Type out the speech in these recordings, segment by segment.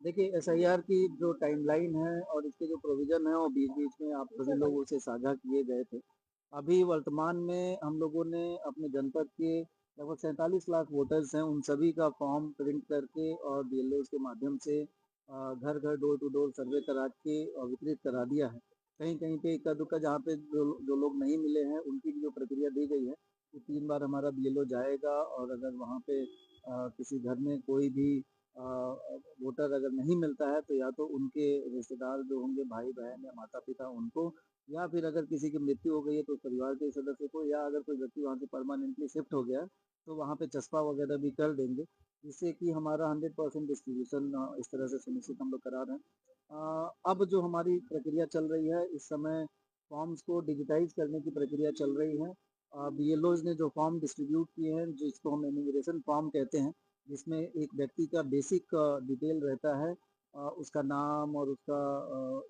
देखिए, एसआईआर की जो टाइमलाइन है और इसके जो प्रोविज़न है वो बीच-बीच में आप सभी लोगों से साझा किए गए थे। अभी वर्तमान में हम लोगों ने अपने जनपद के लगभग 47 लाख वोटर्स हैं, उन सभी का फॉर्म प्रिंट करके और बीएलओज़ के माध्यम से घर-घर, डोर टू डोर सर्वे करा के वितरित करा दिया है। कहीं-कहीं पे इक्का-दुक्का जहाँ पे जो जो लोग नहीं मिले हैं, उनकी भी जो प्रक्रिया दी गई है, कि 3 बार हमारा बीएलओ जाएगा और अगर वहाँ पे किसी घर में कोई भी वोटर अगर नहीं मिलता है तो या तो उनके रिश्तेदार जो होंगे भाई-बहन या माता-पिता उनको या फिर अगर किसी की मृत्यु हो गई है तो उस परिवार के सदस्य को या अगर कोई व्यक्ति वहाँ से परमानेंटली शिफ्ट हो गया है तो वहाँ पे चस्पा वगैरह भी कर देंगे जिससे कि हमारा 100% डिस्ट्रीब्यूशन इस तरह से सुनिश्चित हम लोग करा रहे हैं। अब जो हमारी प्रक्रिया चल रही है इस समय फॉर्म्स को डिजिटाइज करने की प्रक्रिया चल रही है। बीएलओज़ ने जो फॉर्म डिस्ट्रीब्यूट किए हैं जिसको हम एनुमरेशन फॉर्म कहते हैं जिसमें एक व्यक्ति का बेसिक डिटेल रहता है उसका नाम और उसका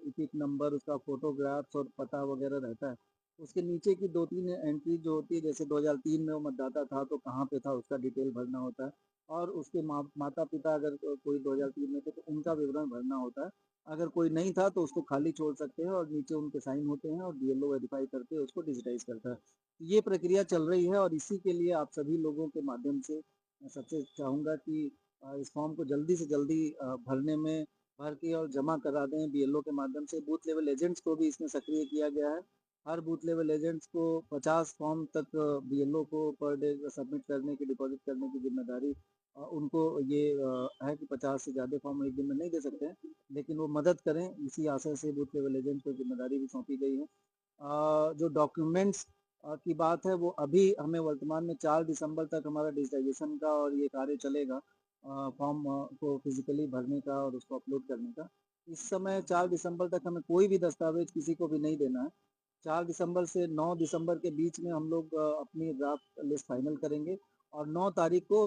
इपिक नंबर, उसका फ़ोटोग्राफ्स और पता वगैरह रहता है। उसके नीचे की 2-3 एंट्री जो होती है जैसे 2003 में वो मतदाता था तो कहाँ पे था उसका डिटेल भरना होता है और उसके माता-पिता अगर कोई 2003 में थे तो उनका विवरण भरना होता है। अगर कोई नहीं था तो उसको खाली छोड़ सकते हैं और नीचे उनके साइन होते हैं और बीएलओ वेरीफ़ाई करके उसको डिजिटाइज़ करता है। ये प्रक्रिया चल रही है और इसी के लिए आप सभी लोगों के माध्यम से मैं सबसे चाहूँगा कि इस फॉर्म को जल्दी से जल्दी भरने में भर के और जमा करा दें बीएलओ के माध्यम से। बूथ लेवल एजेंट्स को भी इसमें सक्रिय किया गया है। हर बूथ लेवल एजेंट्स को 50 फॉर्म तक बीएलओ को पर डे सबमिट करने की, डिपॉज़िट करने की ज़िम्मेदारी उनको ये है कि 50 से ज़्यादा फॉर्म एक दिन में नहीं दे सकते हैं, लेकिन वो मदद करें, इसी आशय से बूथ लेवल एजेंट को ज़िम्मेदारी भी सौंपी गई है। जो डॉक्यूमेंट्स की बात है वो अभी हमें वर्तमान में 4 दिसंबर तक हमारा डिजिटाइज़ेशन का और ये कार्य चलेगा फॉर्म को फिज़िकली भरने का और उसको अपलोड करने का। इस समय 4 दिसंबर तक हमें कोई भी दस्तावेज़ किसी को भी नहीं देना है। 4 दिसंबर से 9 दिसंबर के बीच में हम लोग अपनी ड्राफ्ट लिस्ट फाइनल करेंगे और 9 तारीख को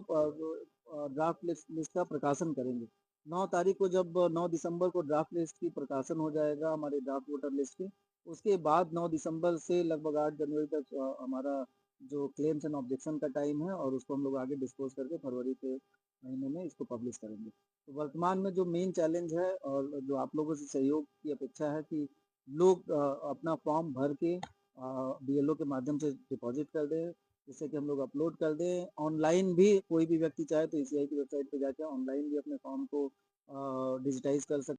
ड्राफ्ट लिस्ट का प्रकाशन करेंगे। 9 तारीख को जब 9 दिसंबर को ड्राफ्ट लिस्ट की प्रकाशन हो जाएगा हमारे ड्राफ्ट वोटर लिस्ट की, उसके बाद 9 दिसंबर से लगभग 8 जनवरी तक हमारा जो क्लेम्स एंड ऑब्जेक्शन का टाइम है और उसको हम लोग आगे डिस्पोज़ करके फरवरी के महीने में इसको पब्लिश करेंगे। तो वर्तमान में जो मेन चैलेंज है और जो आप लोगों से सहयोग की अपेक्षा है कि लोग अपना फॉर्म भर के बीएलओ के माध्यम से डिपॉज़िट कर दें, जिससे कि हम लोग अपलोड कर दें। ऑनलाइन भी कोई भी व्यक्ति चाहे तो ईसीआई की वेबसाइट पे जाके ऑनलाइन भी अपने फॉर्म को डिजिटाइज़ कर सक